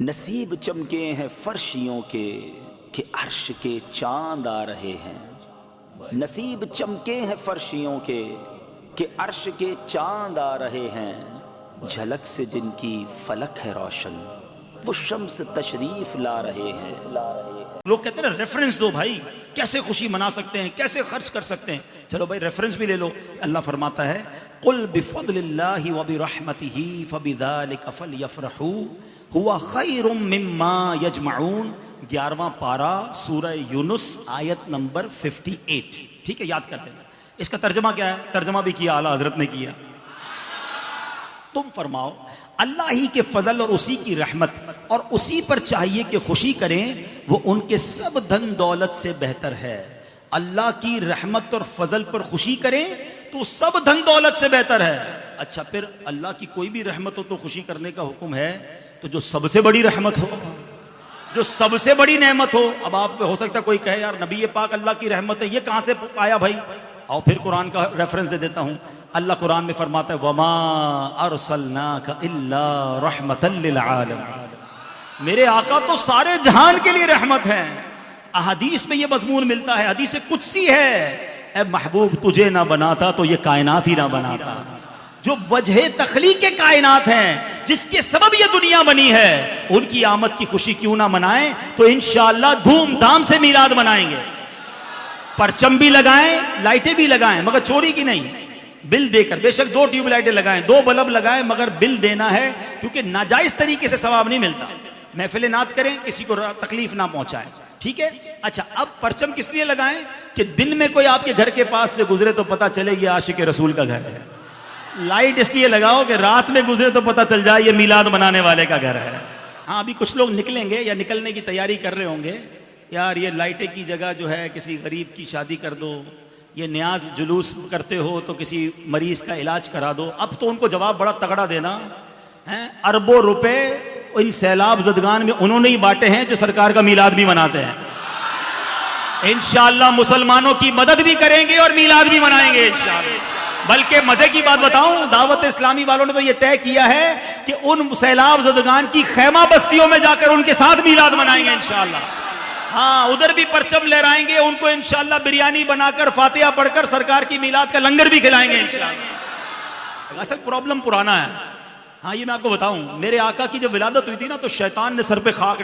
नसीब चमके हैं फर्शियों के कि अर्श के चांद आ रहे हैं। नसीब चमके हैं फर्शियों के कि अर्श के चांद आ रहे हैं। झलक से जिनकी फलक है रोशन वो शम्स तशरीफ ला रहे हैं। लोग कहते हैं ना रेफरेंस दो भाई, कैसे खुशी मना सकते हैं, कैसे खर्च कर सकते हैं। चलो भाई रेफरेंस भी ले लो। अल्लाह फरमाता है कुल बिफद्लिल्लाहि व बिरहमतिही फबिज़ालिका फलयफ़रहू हुवा खैरुम मिम्मा यजमऊन। 11वां पारा सूरह यूनुस आयत नंबर 58। ठीक है, याद कर लेना। इसका तर्जमा क्या है? तर्जमा भी किया आला हजरत ने किया। तुम फरमाओ अल्लाह ही के फजल और उसी की रहमत और उसी पर चाहिए कि खुशी करें, वो उनके सब धन दौलत से बेहतर है। अल्लाह की रहमत और फजल पर खुशी करें तो सब धन दौलत से बेहतर है। अच्छा, फिर अल्लाह की कोई भी रहमत हो तो खुशी करने का हुक्म है, तो जो सबसे बड़ी रहमत हो, जो सबसे बड़ी नेमत हो। अब आप हो सकता है कोई कहे यार नबी पाक अल्लाह की रहमत है, ये कहां से आया भाई? आओ फिर कुरान का रेफरेंस दे देता हूं। अल्लाह कुरान में फरमाता है वमा अरसलनाका इल्ला रहमतल लिल आलमीन। मेरे आका तो सारे जहान के लिए रहमत है। अहदीस में ये मजमून मिलता है, हदीस कुदसी है, ए महबूब तुझे ना बनाता तो ये कायनात ही ना बनाता। जो वजह तखलीक कायनात हैं, जिसके सबब ये दुनिया बनी है, उनकी आमद की खुशी क्यों ना मनाएं? तो इंशाअल्लाह धूमधाम से मीलाद मनाएंगे। परचम भी लगाएं, लाइटें भी लगाएं, मगर चोरी की नहीं, बिल देकर। बेशक 2 ट्यूबलाइटें लगाएं, 2 बल्ब लगाएं, मगर बिल देना है, क्योंकि नाजायज तरीके से सवाब नहीं मिलता। महफिल नात करें, किसी को तकलीफ ना पहुंचाएं। ठीक है। अच्छा, अब परचम किस लिए लगाएं कि दिन में कोई आपके घर के पास से गुजरे तो पता चले ये आशिक रसूल का घर है। लाइट इसलिए लगाओ कि रात में गुजरे तो पता चल जाए ये मीलाद मनाने वाले का घर है। हाँ, अभी कुछ लोग निकलेंगे या निकलने की तैयारी कर रहे होंगे, यार ये लाइटें की जगह जो है किसी गरीब की शादी कर दो, ये न्याज जुलूस करते हो तो किसी मरीज का इलाज करा दो। अब तो उनको जवाब बड़ा तगड़ा देना है। अरबों रुपए इन सैलाब ज़दगान में उन्होंने ही बांटे हैं जो सरकार का मीलाद भी मनाते हैं। इंशाअल्लाह मुसलमानों की मदद भी करेंगे और मीलाद भी मनाएंगे इंशाअल्लाह। बल्कि मजे की बात बताऊं, दावत इस्लामी वालों ने तो यह तय किया है कि उन सैलाब ज़दगान की खैमा बस्तियों में जाकर उनके साथ मीलाद मनाएंगे इंशाअल्लाह। हाँ, उधर भी परचम लहराएंगे, उनको इंशाअल्लाह बिरयानी बनाकर फातिहा पढ़कर सरकार की मीलाद का लंगर भी खिलाएंगे इंशाअल्लाह। असल प्रॉब्लम पुराना है। हाँ, ये मैं आपको बताऊं, मेरे आका की जब विलादत हुई थी ना, तो शैतान ने सर पे खाक